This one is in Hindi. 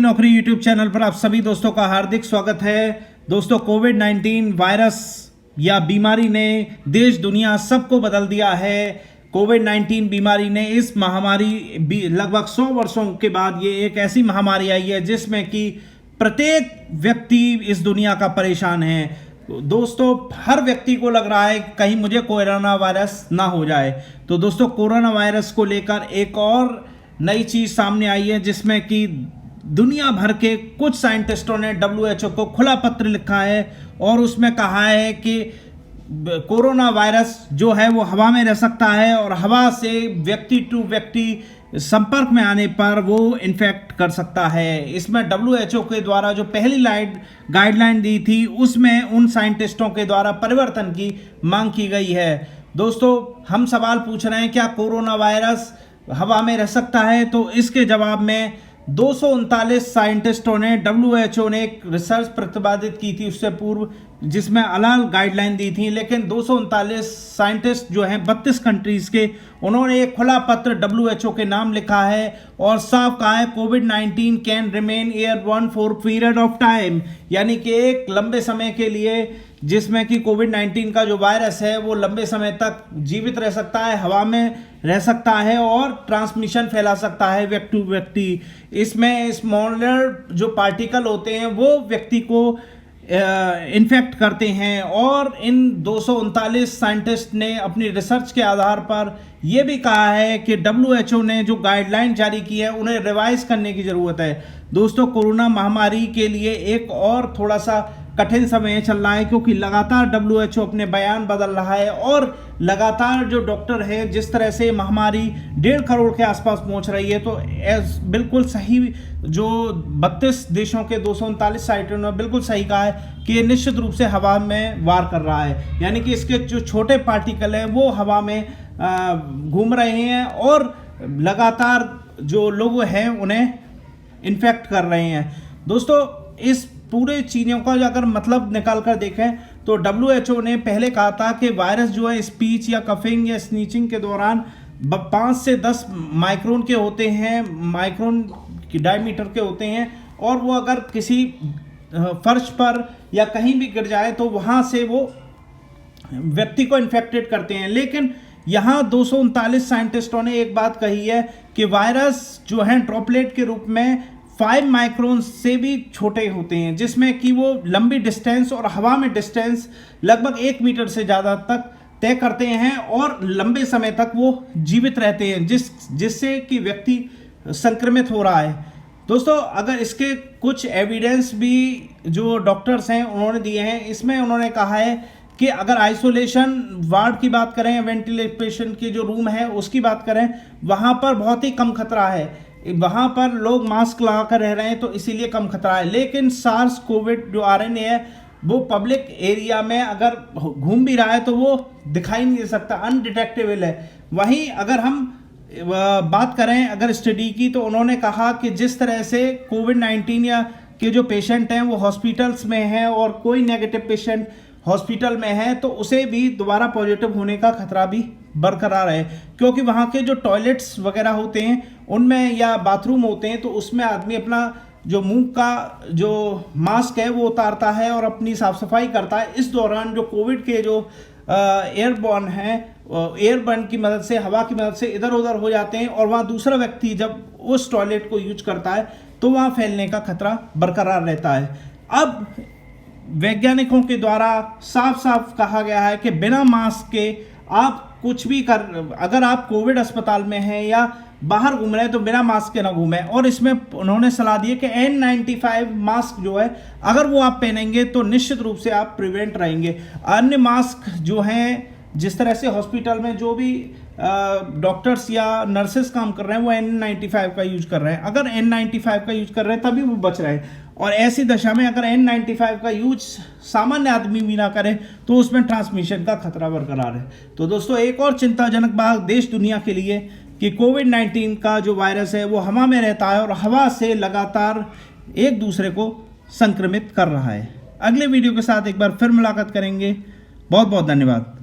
नौकरी यूट्यूब चैनल पर आप सभी दोस्तों का हार्दिक स्वागत है। दोस्तों, कोविड-19 वायरस या बीमारी ने देश दुनिया सबको बदल दिया है। कोविड-19 बीमारी ने इस महामारी लगभग 100 वर्षों के बाद ये एक ऐसी महामारी आई है जिसमें कि प्रत्येक व्यक्ति इस दुनिया का परेशान है। दोस्तों, हर व्यक्ति को लग रहा है कहीं मुझे कोरोना वायरस ना हो जाए। तो दोस्तों, कोरोना वायरस को लेकर एक और नई चीज सामने आई है जिसमें कि दुनिया भर के कुछ साइंटिस्टों ने WHO को खुला पत्र लिखा है और उसमें कहा है कि कोरोना वायरस जो है वो हवा में रह सकता है और हवा से व्यक्ति टू व्यक्ति संपर्क में आने पर वो इन्फेक्ट कर सकता है। इसमें WHO के द्वारा जो पहली गाइडलाइन दी थी उसमें उन साइंटिस्टों के द्वारा परिवर्तन की मांग की गई है। दोस्तों, हम सवाल पूछ रहे हैं क्या कोरोना वायरस हवा में रह सकता है? तो इसके जवाब में 239 साइंटिस्टों ने WHO ने एक रिसर्च प्रतिपादित की थी उससे पूर्व जिसमें अलग गाइडलाइन दी थी, लेकिन 239 साइंटिस्ट जो हैं 32 कंट्रीज के, उन्होंने एक खुला पत्र WHO के नाम लिखा है और साफ कहा है कोविड-19 can remain airborne for period of time, यानी कि एक लंबे समय के लिए जिसमें कि कोविड-19 का जो वायरस है वो लंबे समय तक जीवित रह सकता है, हवा में रह सकता है और ट्रांसमिशन फैला सकता है व्यक्ति टू व्यक्ति। इसमें स्मॉलर जो पार्टिकल होते हैं वो व्यक्ति को इन्फेक्ट करते हैं और इन 239 साइंटिस्ट ने अपनी रिसर्च के आधार पर यह भी कहा है कि WHO ने जो गाइडलाइन जारी की है उन्हें रिवाइज करने की ज़रूरत है। दोस्तों, कोरोना महामारी के लिए एक और थोड़ा सा कठिन समय चल रहा है क्योंकि लगातार WHO अपने बयान बदल रहा है और लगातार जो डॉक्टर है जिस तरह से महामारी 1.5 करोड़ के आसपास पहुंच रही है, तो बिल्कुल सही जो 32 देशों के 239 साइंटिस्टों ने बिल्कुल सही कहा है कि ये निश्चित रूप से हवा में वार कर रहा है, यानी कि इसके जो छोटे पार्टिकल हैं वो हवा में घूम रहे हैं और लगातार जो लोग हैं उन्हें इन्फेक्ट कर रहे हैं। दोस्तों, इस पूरे चीज़ों का अगर मतलब निकाल कर देखें तो WHO ने पहले कहा था कि वायरस जो है स्पीच या कफिंग या स्नीचिंग के दौरान 5 से 10 माइक्रोन के होते हैं, माइक्रोन की डायमीटर के होते हैं, और वो अगर किसी फर्श पर या कहीं भी गिर जाए तो वहाँ से वो व्यक्ति को इन्फेक्टेड करते हैं। लेकिन यहाँ 239 साइंटिस्टों ने एक बात कही है कि वायरस जो है ड्रॉपलेट के रूप में 5 माइक्रोन से भी छोटे होते हैं, जिसमें कि वो लंबी डिस्टेंस और हवा में डिस्टेंस लगभग 1 मीटर से ज़्यादा तक तय करते हैं और लंबे समय तक वो जीवित रहते हैं जिससे कि व्यक्ति संक्रमित हो रहा है। दोस्तों, अगर इसके कुछ एविडेंस भी जो डॉक्टर्स हैं उन्होंने दिए हैं, इसमें उन्होंने कहा है कि अगर आइसोलेशन वार्ड की बात करें, वेंटिलेशन की जो रूम है उसकी बात करें, वहाँ पर बहुत ही कम खतरा है, वहाँ पर लोग मास्क लगा कर रह रहे हैं तो इसीलिए कम खतरा है। लेकिन सार्स कोविड जो RNA है वो पब्लिक एरिया में अगर घूम भी रहा है तो वो दिखाई नहीं दे सकता, अनडिटेक्टेबल है। वहीं अगर हम बात करें अगर स्टडी की, तो उन्होंने कहा कि जिस तरह से कोविड-19 या के जो पेशेंट हैं वो हॉस्पिटल्स में हैं और कोई नेगेटिव पेशेंट हॉस्पिटल में है तो उसे भी दोबारा पॉजिटिव होने का खतरा भी बरकरार है, क्योंकि वहाँ के जो टॉयलेट्स वगैरह होते हैं उनमें या बाथरूम होते हैं तो उसमें आदमी अपना जो मुंह का जो मास्क है वो उतारता है और अपनी साफ सफाई करता है। इस दौरान जो कोविड के जो एयरबॉर्न हैं, एयरबॉर्न की मदद से, हवा की मदद से इधर उधर हो जाते हैं और वहाँ दूसरा व्यक्ति जब उस टॉयलेट को यूज करता है तो वहाँ फैलने का खतरा बरकरार रहता है। अब वैज्ञानिकों के द्वारा साफ साफ कहा गया है कि बिना मास्क के आप कुछ भी अगर आप कोविड अस्पताल में हैं या बाहर घूम रहे हैं तो बिना मास्क के ना घूमें। और इसमें उन्होंने सलाह दी है कि N95 मास्क जो है अगर वो आप पहनेंगे तो निश्चित रूप से आप प्रिवेंट रहेंगे। अन्य मास्क जो हैं, जिस तरह से हॉस्पिटल में जो भी डॉक्टर्स या नर्सेस काम कर रहे हैं वो N95 का यूज कर रहे हैं। अगर N95 का यूज कर रहे हैं तभी वो बच रहे हैं, और ऐसी दशा में अगर N95 का यूज सामान्य आदमी भी ना करे तो उसमें ट्रांसमिशन का खतरा बरकरार है। तो दोस्तों, एक और चिंताजनक बात देश दुनिया के लिए कि कोविड-19 का जो वायरस है वो हवा में रहता है और हवा से लगातार एक दूसरे को संक्रमित कर रहा है। अगले वीडियो के साथ एक बार फिर मुलाकात करेंगे। बहुत बहुत धन्यवाद।